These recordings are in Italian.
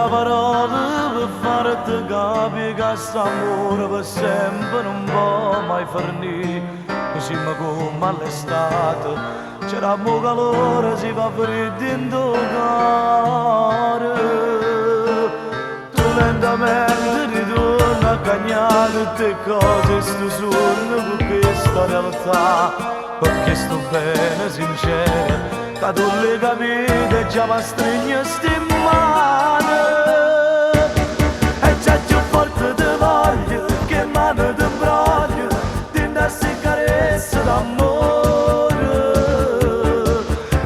parole per farti capire che quest'amore per sempre non può mai finire. Siamo come all'estate, c'eravamo calore, si fa freddo in tuo cuore. Tu lentamente ritorni a cagnare tutte cose, sto sogno con questa realtà, perché sto bene sincero. Da tu le capite già mi stringe sti mani. E già più forte ti voglio, che mano ti imbroglio, dentro a sti carezze d'amore.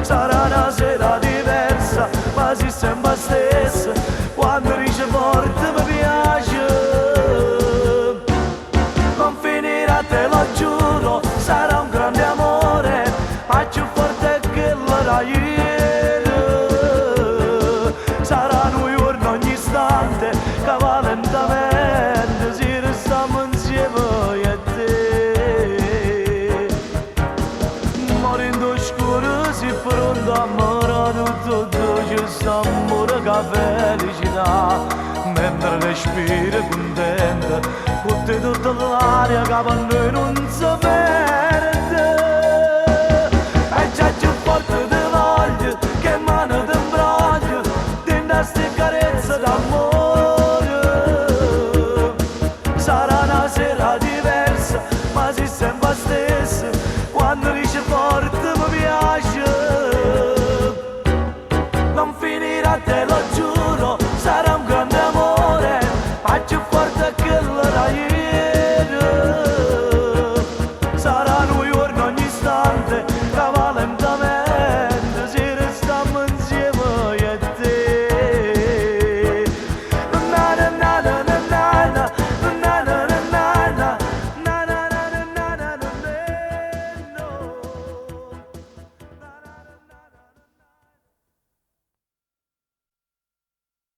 Sarà una sera diversa, ma si sempre stessa, quando dice forte mi piace. Non finirà, te lo giuro, sarà un grande amore, ma più forte che la ieri. Sarà un giorno ogni istante, che va lentamente, si restiamo insieme io e te. Morendo scuro si pronto a morire tutto, c'è s'amore che felicità, mentre respiri contenta, con te tutta l'aria che per noi non sapeva.